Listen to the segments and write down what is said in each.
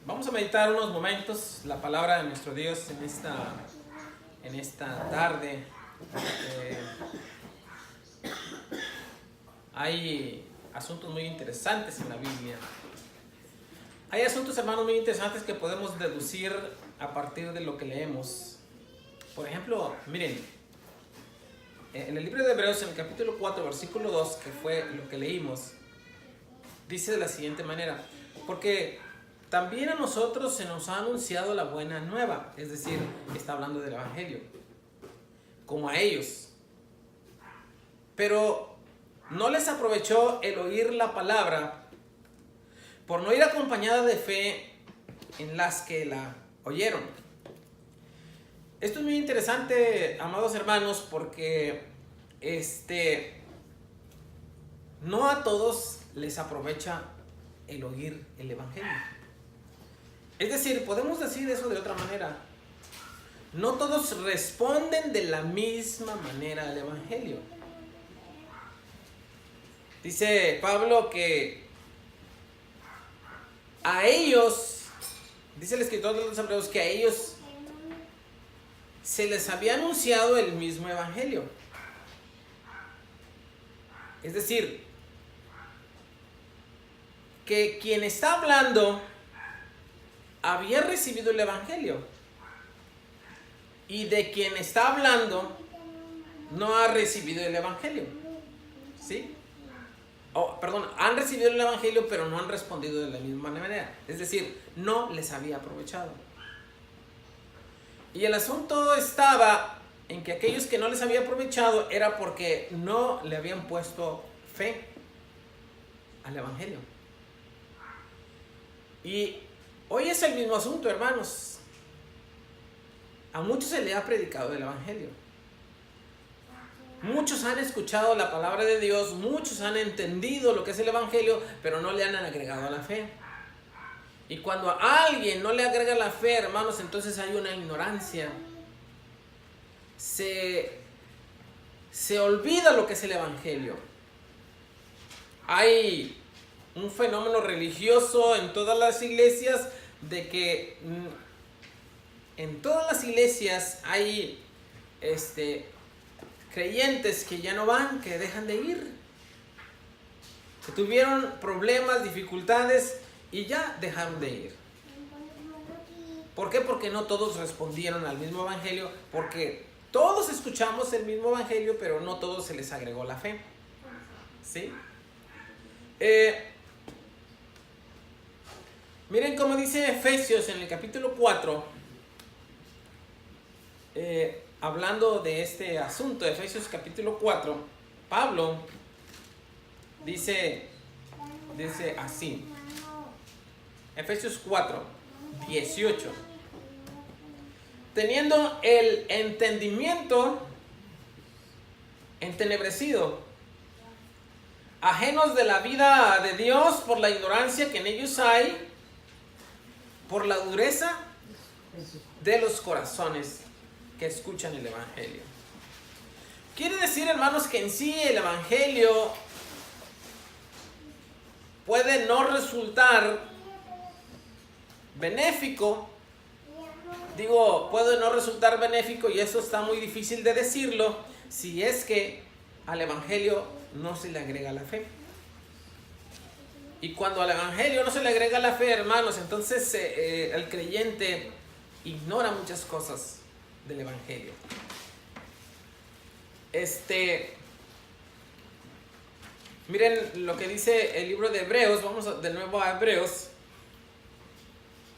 Vamos a meditar unos momentos la palabra de nuestro Dios en esta tarde. Hay asuntos muy interesantes en la Biblia. Hay asuntos, hermanos, muy interesantes que podemos deducir a partir de lo que leemos. Por ejemplo, miren, en el libro de Hebreos, en el capítulo 4, versículo 2, que fue lo que leímos, dice de la siguiente manera: porque también a nosotros se nos ha anunciado la buena nueva, es decir, está hablando del Evangelio, como a ellos. Pero no les aprovechó el oír la palabra por no ir acompañada de fe en las que la oyeron. Esto es muy interesante, amados hermanos, porque no a todos les aprovecha el oír el Evangelio. Es decir, podemos decir eso de otra manera. No todos responden de la misma manera al Evangelio. Dice Pablo que a ellos, dice el escritor de los Hebreos, que a ellos se les había anunciado el mismo Evangelio. Es decir, que quien está hablando había recibido el Evangelio, y de quien está hablando no ha recibido el Evangelio. ¿Sí? Han recibido el Evangelio, pero no han respondido de la misma manera. Es decir, no les había aprovechado. Y el asunto estaba en que aquellos que no les había aprovechado era porque no le habían puesto fe al Evangelio. Y hoy es el mismo asunto, hermanos. A muchos se les ha predicado el Evangelio. Muchos han escuchado la palabra de Dios, muchos han entendido lo que es el Evangelio, pero no le han agregado a la fe. Y cuando a alguien no le agrega la fe, hermanos, entonces hay una ignorancia. Se olvida lo que es el Evangelio. Hay un fenómeno religioso en todas las iglesias de que en todas las iglesias hay creyentes que ya no van, que dejan de ir, que tuvieron problemas, dificultades y ya dejaron de ir. ¿Por qué? Porque no todos respondieron al mismo Evangelio, porque todos escuchamos el mismo Evangelio, pero no todos se les agregó la fe. ¿Sí? Miren cómo dice Efesios en el capítulo 4, hablando de este asunto, Efesios capítulo 4, Pablo dice así, Efesios 4, 18: teniendo el entendimiento entenebrecido, ajenos de la vida de Dios por la ignorancia que en ellos hay, por la dureza de los corazones que escuchan el Evangelio. Quiere decir, hermanos, que en sí el Evangelio puede no resultar benéfico. Puede no resultar benéfico, y eso está muy difícil de decirlo, si es que al Evangelio no se le agrega la fe. Y cuando al Evangelio no se le agrega la fe, hermanos, entonces el creyente ignora muchas cosas del Evangelio. Miren lo que dice el libro de Hebreos. Vamos de nuevo a Hebreos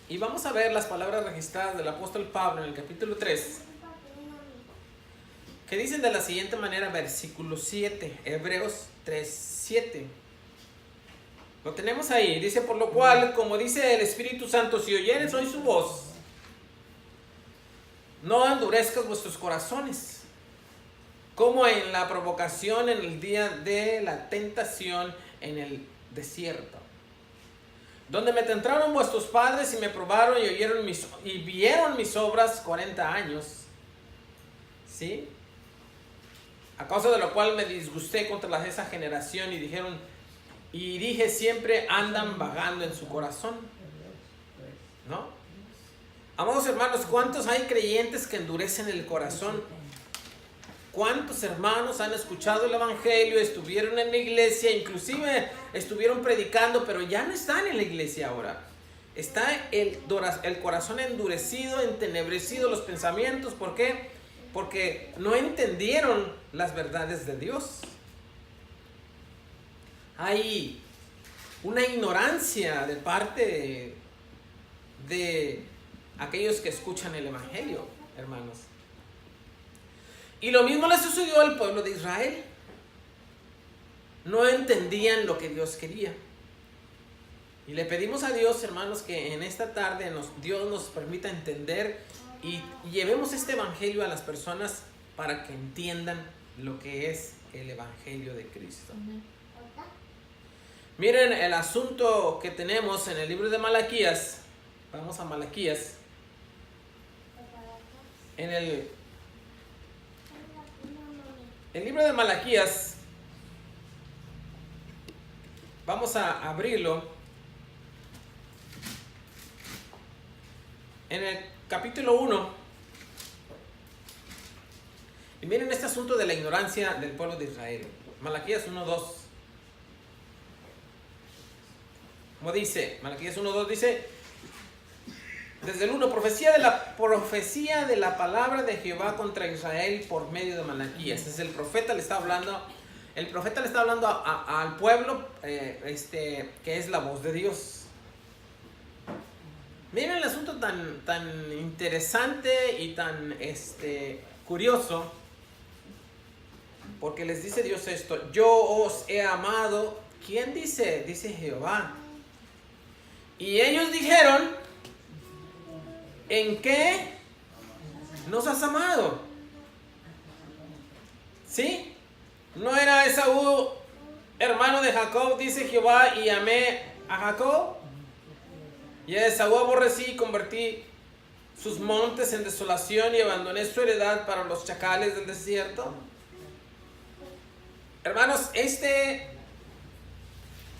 y vamos a ver las palabras registradas del apóstol Pablo en el capítulo 3, que dicen de la siguiente manera, versículo 7, Hebreos 3, 7. Lo tenemos ahí. Dice: por lo cual, como dice el Espíritu Santo, si oyeres hoy su voz, no endurezcas vuestros corazones, como en la provocación en el día de la tentación en el desierto, donde me tentaron vuestros padres y me probaron y vieron mis obras 40 años. ¿Sí? A causa de lo cual me disgusté contra esa generación y dije siempre andan vagando en su corazón. ¿no? Amados hermanos, ¿cuántos hay creyentes que endurecen el corazón? ¿Cuántos hermanos han escuchado el evangelio, estuvieron en la iglesia, inclusive estuvieron predicando, pero ya no están en la iglesia ahora? Está el corazón endurecido, entenebrecido, los pensamientos. ¿Por qué? Porque no entendieron las verdades de Dios. Hay una ignorancia de parte de aquellos que escuchan el evangelio, hermanos. Y lo mismo le sucedió al pueblo de Israel. No entendían lo que Dios quería. Y le pedimos a Dios, hermanos, que en esta tarde Dios nos permita entender y llevemos este evangelio a las personas para que entiendan lo que es el evangelio de Cristo. Miren el asunto que tenemos en el libro de Malaquías. Vamos a Malaquías. En el libro de Malaquías, vamos a abrirlo. En el capítulo 1. Y miren este asunto de la ignorancia del pueblo de Israel. Malaquías 1:2. Como dice, Malaquías 1:2 dice, desde el 1, profecía de la palabra de Jehová contra Israel por medio de Malaquías. Es el profeta le está hablando. El profeta le está hablando al pueblo, que es la voz de Dios. Miren el asunto tan interesante y tan curioso. Porque les dice Dios esto: yo os he amado. ¿Quién dice? Dice Jehová. Y ellos dijeron: ¿en qué nos has amado? ¿Sí? ¿No era Esaú hermano de Jacob? Dice Jehová, y amé a Jacob. Y a Esaú aborrecí y convertí sus montes en desolación y abandoné su heredad para los chacales del desierto. Hermanos, este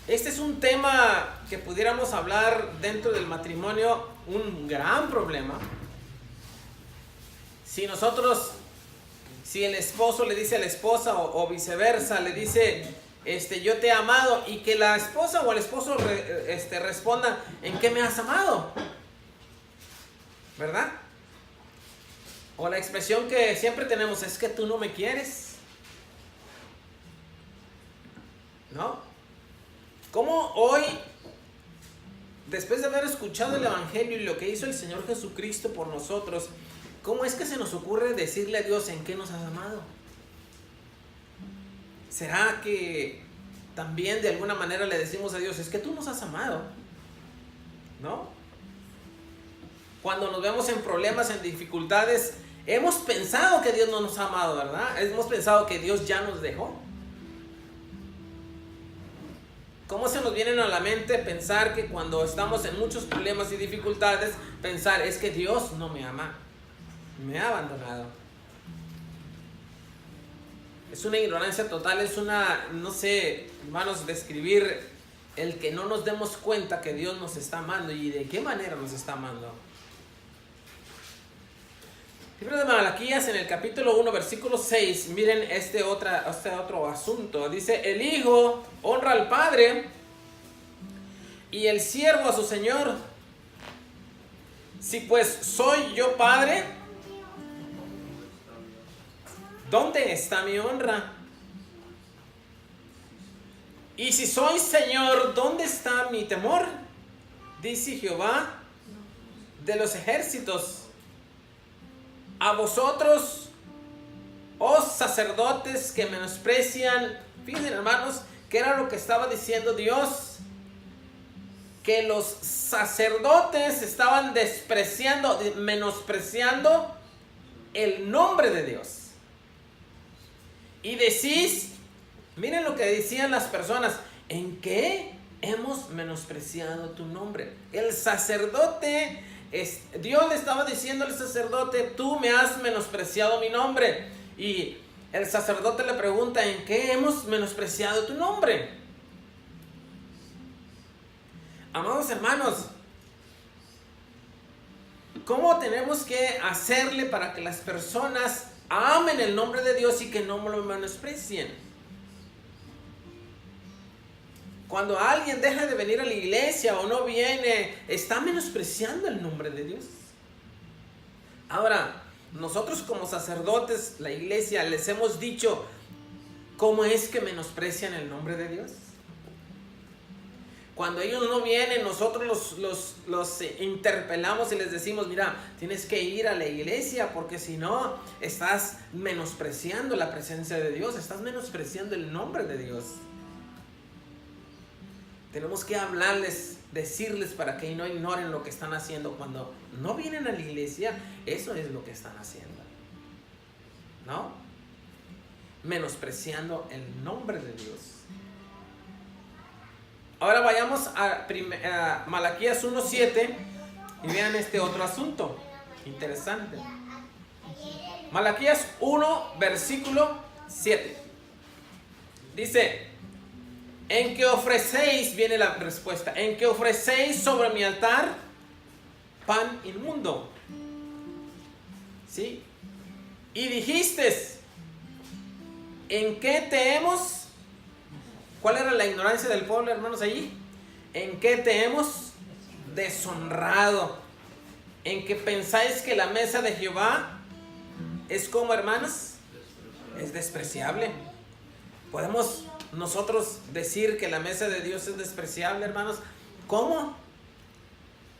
es un tema que pudiéramos hablar dentro del matrimonio, un gran problema. Si el esposo le dice a la esposa o viceversa, le dice, yo te he amado, y que la esposa o el esposo responda, ¿en qué me has amado? ¿Verdad? O la expresión que siempre tenemos, es que tú no me quieres. ¿No? ¿Cómo hoy, después de haber escuchado el evangelio y lo que hizo el Señor Jesucristo por nosotros, cómo es que se nos ocurre decirle a Dios en qué nos has amado? ¿Será que también de alguna manera le decimos a Dios, es que tú nos has amado? ¿No? Cuando nos vemos en problemas, en dificultades, hemos pensado que Dios no nos ha amado, ¿verdad? Hemos pensado que Dios ya nos dejó. ¿Cómo se nos viene a la mente pensar que cuando estamos en muchos problemas y dificultades, pensar, es que Dios no me ama, me ha abandonado? Es una ignorancia total, es una, no sé, hermanos, describir el que no nos demos cuenta que Dios nos está amando y de qué manera nos está amando. Libro de Malaquías, en el capítulo 1, versículo 6, miren este otro asunto. Dice, el hijo honra al padre y el siervo a su señor. Si pues soy yo padre, ¿dónde está mi honra? Y si soy señor, ¿dónde está mi temor? Dice Jehová de los ejércitos. A vosotros, oh sacerdotes que menosprecian. Fíjense, hermanos, que era lo que estaba diciendo Dios, que los sacerdotes estaban menospreciando el nombre de Dios. Y decís, miren lo que decían las personas, ¿en qué hemos menospreciado tu nombre? El sacerdote, Dios le estaba diciendo al sacerdote, tú me has menospreciado mi nombre. Y el sacerdote le pregunta, ¿en qué hemos menospreciado tu nombre? Amados hermanos, ¿Cómo tenemos que hacerle para que las personas amen el nombre de Dios y que no lo menosprecien? Cuando alguien deja de venir a la iglesia o no viene, está menospreciando el nombre de Dios. Ahora, nosotros como sacerdotes, la iglesia, les hemos dicho cómo es que menosprecian el nombre de Dios. Cuando ellos no vienen, nosotros los interpelamos y les decimos, mira, tienes que ir a la iglesia porque si no, estás menospreciando la presencia de Dios, estás menospreciando el nombre de Dios. Tenemos que hablarles, decirles para que no ignoren lo que están haciendo. Cuando no vienen a la iglesia, eso es lo que están haciendo, ¿no? Menospreciando el nombre de Dios. Ahora vayamos a Malaquías 1:7 y vean este otro asunto interesante. Malaquías 1, versículo 7. Dice, en que ofrecéis, viene la respuesta, en que ofrecéis sobre mi altar pan inmundo. ¿Sí? Y dijiste, ¿en qué te hemos... ¿Cuál era la ignorancia del pueblo, hermanos, allí? ¿En qué te hemos deshonrado? ¿En que pensáis que la mesa de Jehová es como, hermanos? Es despreciable. ¿Podemos nosotros decir que la mesa de Dios es despreciable, hermanos? ¿Cómo?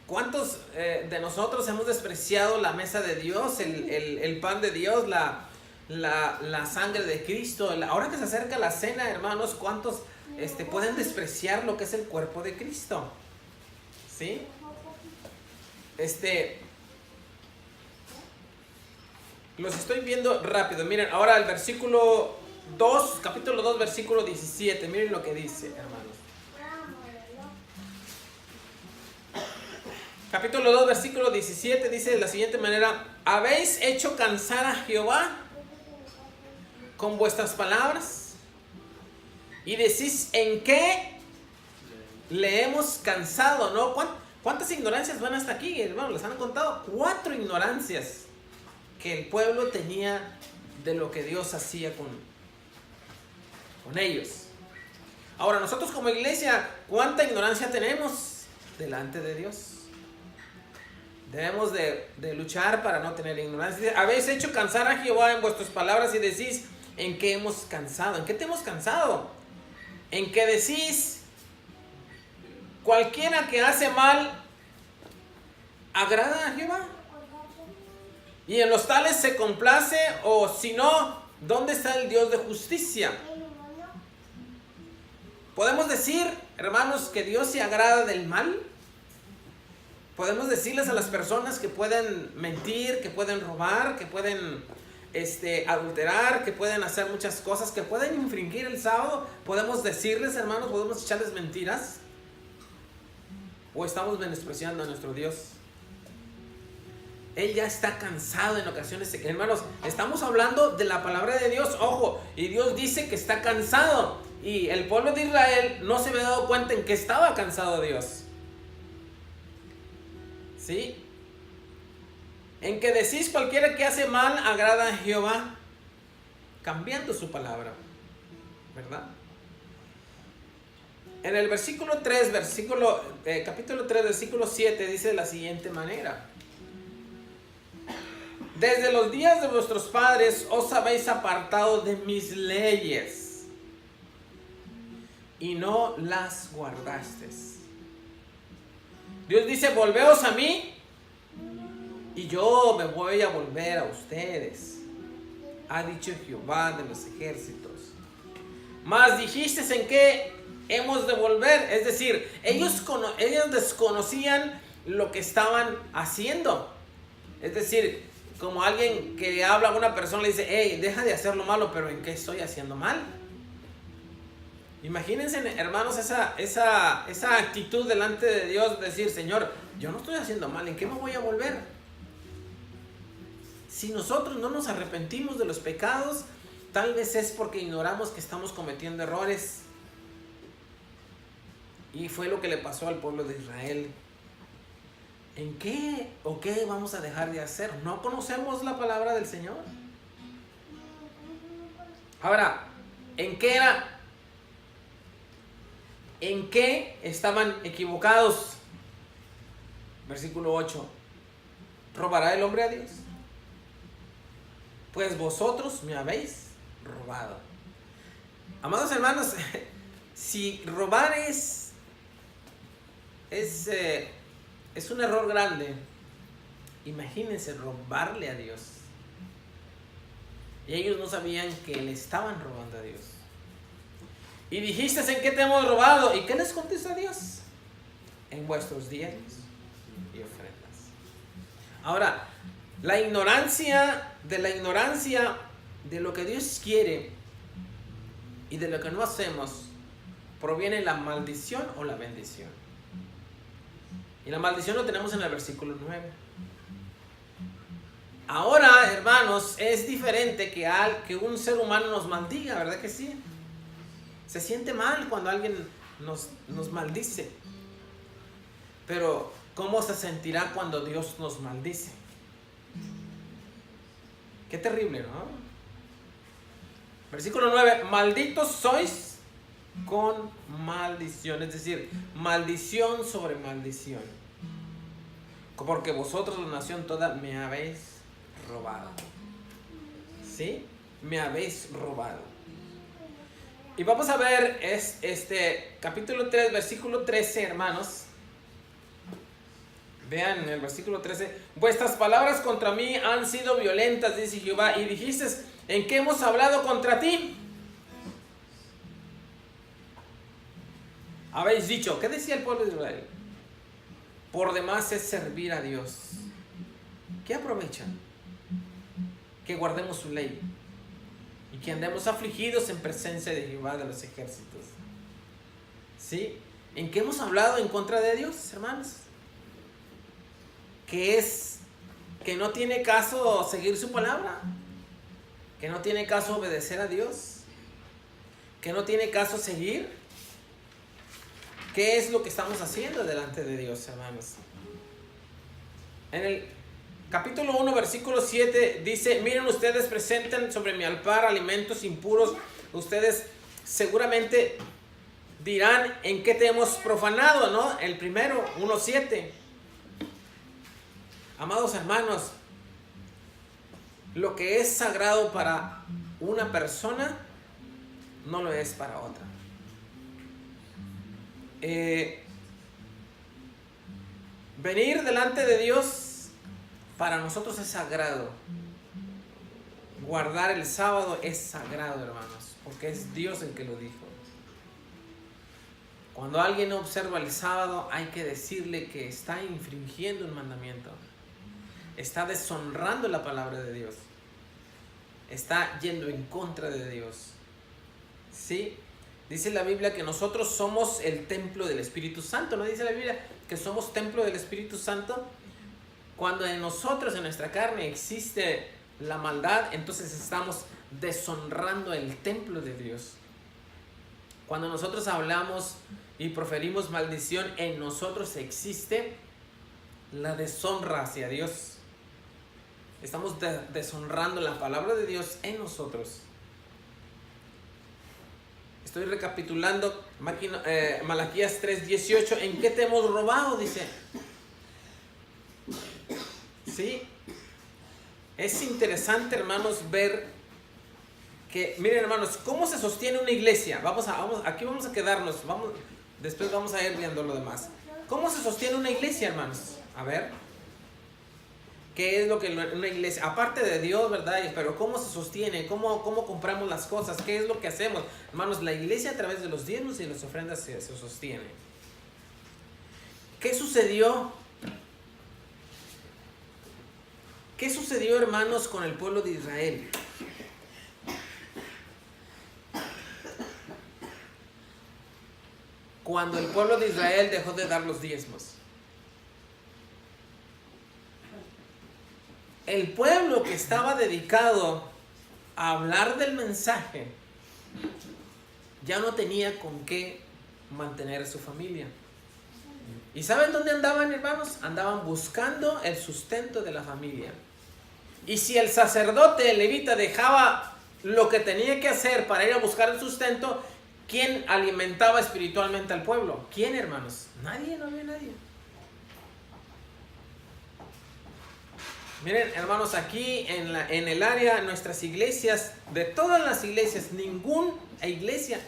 ¿Cuántos de nosotros hemos despreciado la mesa de Dios, el pan de Dios, la sangre de Cristo? Ahora que se acerca la cena, hermanos, ¿cuántos pueden despreciar lo que es el cuerpo de Cristo? ¿Sí? Los estoy viendo rápido. Miren, ahora el versículo 2, capítulo 2, versículo 17. Miren lo que dice, hermanos. Capítulo 2, versículo 17 dice de la siguiente manera: ¿habéis hecho cansar a Jehová con vuestras palabras? Y decís, ¿en qué le hemos cansado? ¿No? ¿Cuántas ignorancias van hasta aquí, hermano? Les han contado 4 ignorancias que el pueblo tenía de lo que Dios hacía con ellos. Ahora, nosotros como iglesia, ¿cuánta ignorancia tenemos delante de Dios? Debemos de luchar para no tener ignorancia. Habéis hecho cansar a Jehová en vuestras palabras y decís, ¿en qué hemos cansado? ¿En qué te hemos cansado? En que decís, cualquiera que hace mal agrada a Jehová, y en los tales se complace, o si no, ¿dónde está el Dios de justicia? ¿Podemos decir, hermanos, que Dios se agrada del mal? ¿Podemos decirles a las personas que pueden mentir, que pueden robar, que pueden adulterar, que pueden hacer muchas cosas, que pueden infringir el sábado? ¿Podemos decirles, hermanos, podemos echarles mentiras? ¿O estamos menospreciando a nuestro Dios? Él ya está cansado en ocasiones. Hermanos, estamos hablando de la palabra de Dios, ojo, y Dios dice que está cansado, y el pueblo de Israel no se había dado cuenta en que estaba cansado Dios. ¿Sí? En que decís, cualquiera que hace mal agrada a Jehová, cambiando su palabra, ¿verdad? En el versículo 3, capítulo 3, versículo 7, dice de la siguiente manera: desde los días de vuestros padres os habéis apartado de mis leyes y no las guardasteis. Dios dice, volveos a mí y yo me voy a volver a ustedes, ha dicho Jehová de los ejércitos. Mas dijisteis, ¿en qué hemos de volver? Es decir, ellos desconocían lo que estaban haciendo. Es decir, como alguien que habla a una persona le dice, hey, deja de hacer lo malo, pero ¿en qué estoy haciendo mal? Imagínense, hermanos, esa actitud delante de Dios, decir, Señor, yo no estoy haciendo mal, ¿en qué me voy a volver? Si nosotros no nos arrepentimos de los pecados, tal vez es porque ignoramos que estamos cometiendo errores. Y fue lo que le pasó al pueblo de Israel. ¿En qué o qué vamos a dejar de hacer? ¿No conocemos la palabra del Señor? Ahora, ¿en qué estaban equivocados? Versículo 8. ¿Robará el hombre a Dios? Pues vosotros me habéis robado. Amados hermanos, si robar es un error grande, imagínense robarle a Dios. Y ellos no sabían que le estaban robando a Dios. Y dijiste, ¿en qué te hemos robado? ¿Y qué les contesta Dios? En vuestros diezmos y ofrendas. Ahora, la ignorancia de lo que Dios quiere y de lo que no hacemos, proviene la maldición o la bendición. Y la maldición lo tenemos en el versículo 9. Ahora, hermanos, es diferente que un ser humano nos maldiga, ¿verdad que sí? Se siente mal cuando alguien nos maldice. Pero, ¿cómo se sentirá cuando Dios nos maldice? Qué terrible, ¿no? Versículo 9. Malditos sois con maldición. Es decir, maldición sobre maldición. Porque vosotros, la nación toda, me habéis robado. ¿Sí? Me habéis robado. Y vamos a ver capítulo 3, versículo 13, hermanos. Vean en el versículo 13. Vuestras palabras contra mí han sido violentas, dice Jehová, y dijiste, ¿en qué hemos hablado contra ti? Habéis dicho, ¿qué decía el pueblo de Israel? Por demás es servir a Dios. ¿Qué aprovechan? Que guardemos su ley y que andemos afligidos en presencia de Jehová de los ejércitos. ¿Sí? ¿En qué hemos hablado en contra de Dios, hermanos? Que no tiene caso seguir su palabra, que no tiene caso obedecer a Dios, que no tiene caso seguir. ¿Qué es lo que estamos haciendo delante de Dios, hermanos? En el capítulo 1, versículo 7 dice, miren, ustedes presentan sobre mi altar alimentos impuros. Ustedes seguramente dirán, ¿en qué te hemos profanado? ¿No? El primero, 1:7. Amados hermanos, lo que es sagrado para una persona no lo es para otra. Venir delante de Dios para nosotros es sagrado. Guardar el sábado es sagrado, hermanos, porque es Dios el que lo dijo. Cuando alguien no observa el sábado, hay que decirle que está infringiendo un mandamiento. Está deshonrando la palabra de Dios. Está yendo en contra de Dios. ¿Sí? Dice la Biblia que nosotros somos el templo del Espíritu Santo. ¿No dice la Biblia que somos templo del Espíritu Santo? Cuando en nosotros, en nuestra carne, existe la maldad, entonces estamos deshonrando el templo de Dios. Cuando nosotros hablamos y proferimos maldición, en nosotros existe la deshonra hacia Dios. Estamos deshonrando la palabra de Dios en nosotros. Estoy recapitulando Malaquías 3:18. ¿En qué te hemos robado? Dice. Sí. Es interesante, hermanos, ver que, miren, hermanos, cómo se sostiene una iglesia. Aquí vamos a quedarnos. Después vamos a ir viendo lo demás. ¿Cómo se sostiene una iglesia, hermanos? A ver. ¿Qué es lo que una iglesia, aparte de Dios, verdad? Pero ¿cómo se sostiene? ¿Cómo compramos las cosas? ¿Qué es lo que hacemos? Hermanos, la iglesia a través de los diezmos y las ofrendas se sostiene. ¿Qué sucedió? ¿Qué sucedió, hermanos, con el pueblo de Israel? Cuando el pueblo de Israel dejó de dar los diezmos. El pueblo que estaba dedicado a hablar del mensaje ya no tenía con qué mantener a su familia. ¿Y saben dónde andaban, hermanos? Andaban buscando el sustento de la familia. Y si el sacerdote, el levita, dejaba lo que tenía que hacer para ir a buscar el sustento, ¿quién alimentaba espiritualmente al pueblo? ¿Quién, hermanos? Nadie, no había nadie. Miren, hermanos, aquí en el área, nuestras iglesias, de todas las iglesias, ninguna iglesia,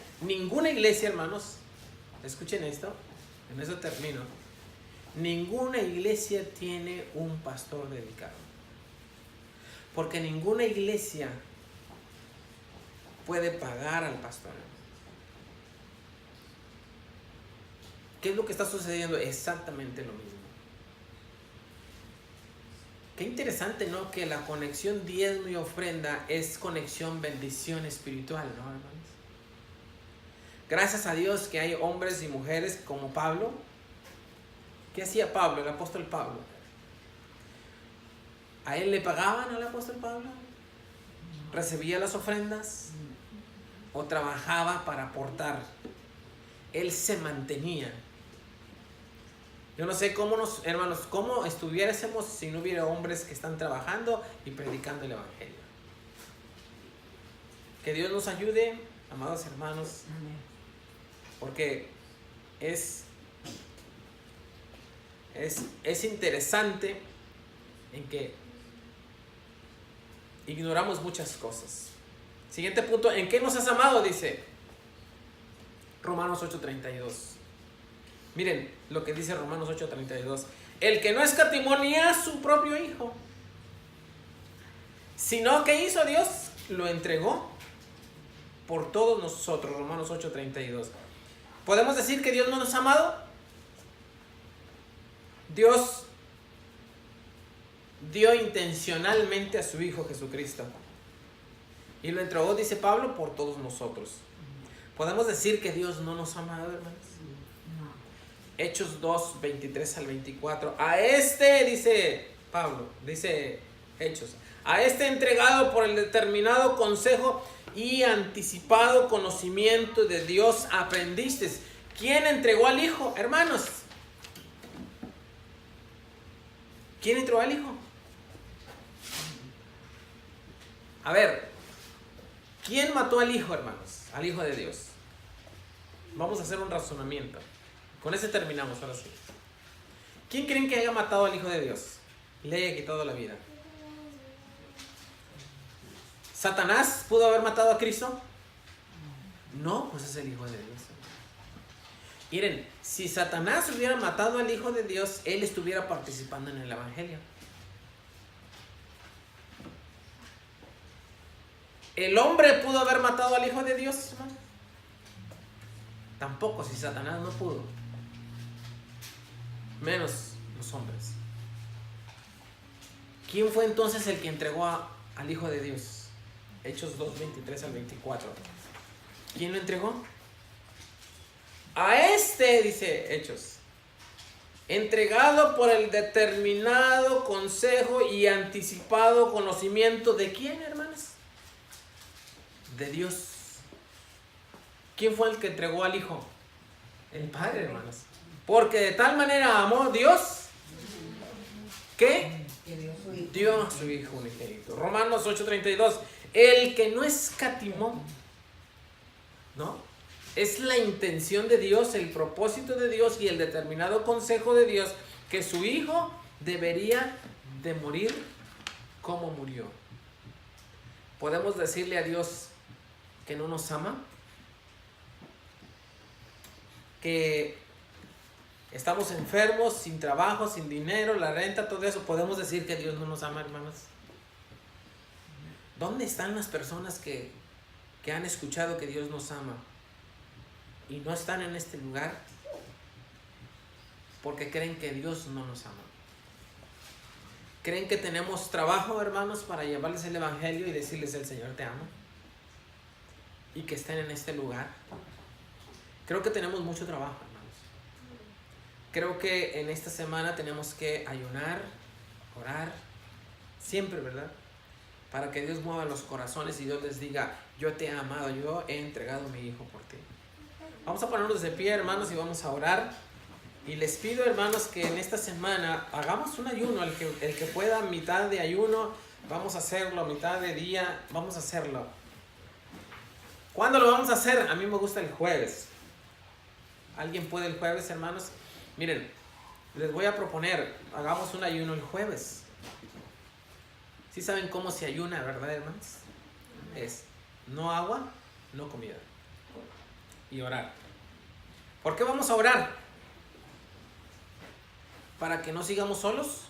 hermanos, escuchen esto, en eso termino. Ninguna iglesia tiene un pastor dedicado. Porque ninguna iglesia puede pagar al pastor. ¿Qué es lo que está sucediendo? Exactamente lo mismo. Qué interesante, ¿no? Que la conexión diezmo y ofrenda es conexión bendición espiritual, ¿no, hermanos? Gracias a Dios que hay hombres y mujeres como Pablo. ¿Qué hacía Pablo, el apóstol Pablo? ¿A él le pagaban al apóstol Pablo? ¿Recibía las ofrendas? ¿O trabajaba para aportar? Él se mantenía. Yo no sé cómo hermanos, cómo estuviésemos si no hubiera hombres que están trabajando y predicando el evangelio. Que Dios nos ayude, amados hermanos, porque es interesante en que ignoramos muchas cosas. Siguiente punto, ¿en qué nos has amado? Dice Romanos 8:32. Miren lo que dice Romanos 8:32. El que no escatimó ni a su propio hijo, sino que hizo Dios, lo entregó por todos nosotros. Romanos 8:32. ¿Podemos decir que Dios no nos ha amado? Dios dio intencionalmente a su Hijo Jesucristo y lo entregó, dice Pablo, por todos nosotros. ¿Podemos decir que Dios no nos ha amado, hermanos? No. Hechos 2, 23 al 24. A este, dice Pablo, dice Hechos, a este entregado por el determinado consejo y anticipado conocimiento de Dios aprendiste. ¿Quién entregó al Hijo, hermanos? ¿Quién entregó al Hijo? A ver, ¿quién mató al Hijo, hermanos? Al Hijo de Dios. Vamos a hacer un razonamiento. Con ese terminamos, ahora sí. ¿Quién creen que haya matado al Hijo de Dios? Le haya quitado la vida. ¿Satanás pudo haber matado a Cristo? No, pues es el Hijo de Dios. Miren, si Satanás hubiera matado al Hijo de Dios, él estuviera participando en el Evangelio. ¿El hombre pudo haber matado al Hijo de Dios, hermano? Tampoco, si Satanás no pudo. Menos los hombres. ¿Quién fue entonces el que entregó al Hijo de Dios? Hechos 2, 23 al 24. ¿Quién lo entregó? A este, dice Hechos, entregado por el determinado consejo y anticipado conocimiento de quién, hermanos? De Dios. ¿Quién fue el que entregó al Hijo? El Padre, hermanos. Porque de tal manera amó Dios que dio a su Hijo unigénito. Romanos 8:32. El que no escatimó, ¿no? Es la intención de Dios, el propósito de Dios y el determinado consejo de Dios que su Hijo debería de morir como murió. ¿Podemos decirle a Dios que no nos ama? Que estamos enfermos, sin trabajo, sin dinero, la renta, todo eso. ¿Podemos decir que Dios no nos ama, hermanos? ¿Dónde están las personas que han escuchado que Dios nos ama y no están en este lugar porque creen que Dios no nos ama? ¿Creen que tenemos trabajo, hermanos, para llevarles el evangelio y decirles el Señor te ama? Y que estén en este lugar. Creo que tenemos mucho trabajo, hermanos. Creo que en esta semana tenemos que ayunar, orar, siempre, ¿verdad? Para que Dios mueva los corazones y Dios les diga, yo te he amado, yo he entregado a mi Hijo por ti. Vamos a ponernos de pie, hermanos, y vamos a orar. Y les pido, hermanos, que en esta semana hagamos un ayuno. El que pueda, mitad de ayuno, vamos a hacerlo. Mitad de día, vamos a hacerlo. ¿Cuándo lo vamos a hacer? A mí me gusta el jueves. ¿Alguien puede el jueves, hermanos? Miren, les voy a proponer, hagamos un ayuno el jueves. ¿Sí saben cómo se ayuna, verdad, hermanos? Es no agua, no comida. Y orar. ¿Por qué vamos a orar? ¿Para que no sigamos solos?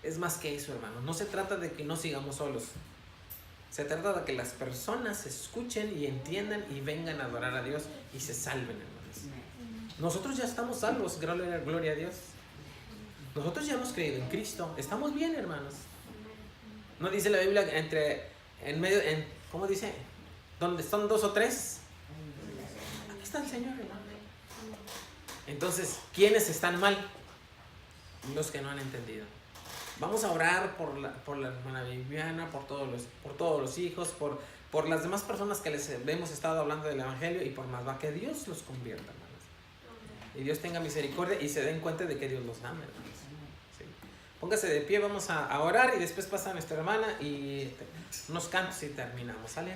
Es más que eso, hermanos. No se trata de que no sigamos solos. Se trata de que las personas escuchen y entiendan y vengan a adorar a Dios y se salven, hermanos. Nosotros ya estamos salvos, gloria a Dios. Nosotros ya hemos creído en Cristo. Estamos bien, hermanos. ¿No dice la Biblia ¿cómo dice? Donde son 2 o 3, aquí está el Señor, hermano. Entonces, ¿quiénes están mal? Los que no han entendido. Vamos a orar por la hermana Viviana, por todos los hijos, por las demás personas que les hemos estado hablando del Evangelio y por más va que Dios los convierta, hermanos. Y Dios tenga misericordia y se den cuenta de que Dios los ama, hermanos. ¿Sí? Póngase de pie, vamos a orar y después pasa nuestra hermana y unos cantos y terminamos, ¿sale?